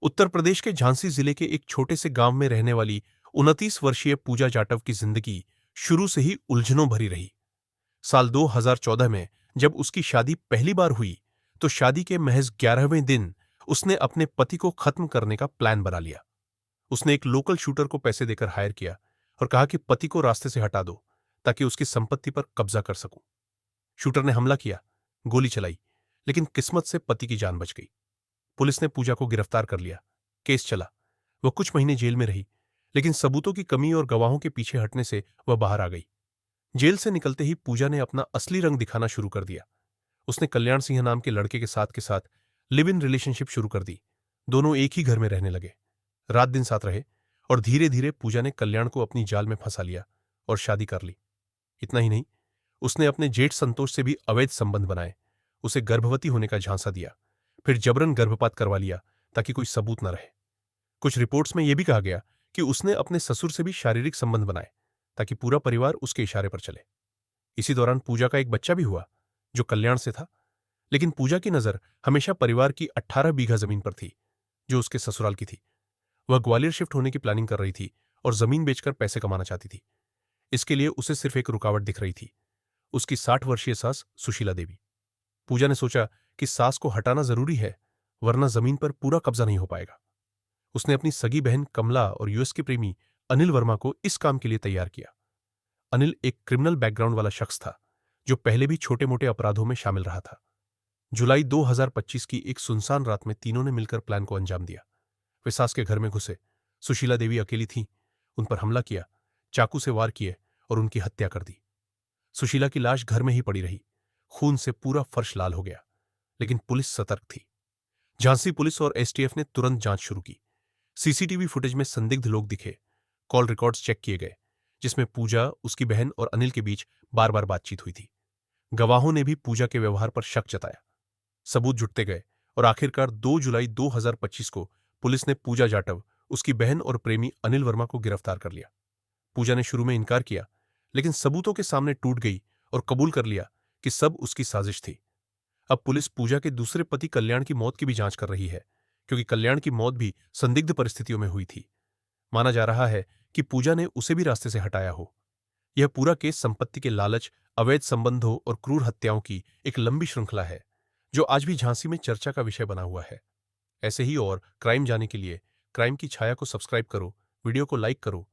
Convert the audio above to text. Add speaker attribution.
Speaker 1: उत्तर प्रदेश के झांसी जिले के एक छोटे से गांव में रहने वाली 29 वर्षीय पूजा जाटव की जिंदगी शुरू से ही उलझनों भरी रही। साल 2014 में जब उसकी शादी पहली बार हुई तो शादी के महज 11वें दिन उसने अपने पति को खत्म करने का प्लान बना लिया। उसने एक लोकल शूटर को पैसे देकर हायर किया और कहा कि पति को रास्ते से हटा दो ताकि उसकी संपत्ति पर कब्जा कर सकूं। शूटर ने हमला किया, गोली चलाई, लेकिन किस्मत से पति की जान बच गई। पुलिस ने पूजा को गिरफ्तार कर लिया। केस चला। वह कुछ महीने जेल में रही, लेकिन सबूतों की कमी और गवाहों के पीछे हटने से वह बाहर आ गई। जेल से निकलते ही पूजा ने अपना असली रंग दिखाना शुरू कर दिया। उसने कल्याण सिंह नाम के लड़के के साथ लिव इन रिलेशनशिप शुरू कर दी। दोनों एक ही घर में रहने लगे, रात दिन साथ रहे और धीरे धीरे पूजा ने कल्याण को अपनी जाल में फंसा लिया और शादी कर ली। इतना ही नहीं, उसने अपने जेठ संतोष से भी अवैध संबंध बनाए, उसे गर्भवती होने का झांसा दिया, फिर जबरन गर्भपात करवा लिया ताकि कोई सबूत न रहे। कुछ रिपोर्ट्स में यह भी कहा गया कि उसने अपने ससुर से भी शारीरिक संबंध बनाए ताकि पूरा परिवार उसके इशारे पर चले। इसी दौरान पूजा का एक बच्चा भी हुआ जो कल्याण से था, लेकिन पूजा की नजर हमेशा परिवार की 18 बीघा जमीन पर थी जो उसके ससुराल की थी। वह ग्वालियर शिफ्ट होने की प्लानिंग कर रही थी और जमीन बेचकर पैसे कमाना चाहती थी। इसके लिए उसे सिर्फ एक रुकावट दिख रही थी, उसकी 60 वर्षीय सास सुशीला देवी। पूजा ने सोचा कि सास को हटाना जरूरी है, वरना जमीन पर पूरा कब्जा नहीं हो पाएगा। उसने अपनी सगी बहन कमला और यूएस के प्रेमी अनिल वर्मा को इस काम के लिए तैयार किया। अनिल एक क्रिमिनल बैकग्राउंड वाला शख्स था जो पहले भी छोटे मोटे अपराधों में शामिल रहा था। जुलाई 2025 की एक सुनसान रात में तीनों ने मिलकर प्लान को अंजाम दिया। वे सास के घर में घुसे। सुशीला देवी अकेली थी। उन पर हमला किया, चाकू से वार किए और उनकी हत्या कर दी। सुशीला की लाश घर में ही पड़ी रही। खून से पूरा फर्श लाल हो गया, लेकिन पुलिस सतर्क थी। झांसी पुलिस और एसटीएफ ने तुरंत जांच शुरू की। सीसीटीवी फुटेज में संदिग्ध लोग दिखे। कॉल रिकॉर्ड्स चेक किए गए, जिसमें पूजा, उसकी बहन और अनिल के बीच बार बार बातचीत हुई थी। गवाहों ने भी पूजा के व्यवहार पर शक जताया। सबूत जुटते गए और आखिरकार 2 जुलाई 2025 को पुलिस ने पूजा जाटव, उसकी बहन और प्रेमी अनिल वर्मा को गिरफ्तार कर लिया। पूजा ने शुरू में इनकार किया, लेकिन सबूतों के सामने टूट गई और कबूल कर लिया कि सब उसकी साजिश थी। अब पुलिस पूजा के दूसरे पति कल्याण की मौत की भी जांच कर रही है, क्योंकि कल्याण की मौत भी संदिग्ध परिस्थितियों में हुई थी। माना जा रहा है कि पूजा ने उसे भी रास्ते से हटाया हो। यह पूरा केस संपत्ति के लालच, अवैध संबंधों और क्रूर हत्याओं की एक लंबी श्रृंखला है जो आज भी झांसी में चर्चा का विषय बना हुआ है। ऐसे ही और क्राइम जानने के लिए क्राइम की छाया को सब्सक्राइब करो, वीडियो को लाइक करो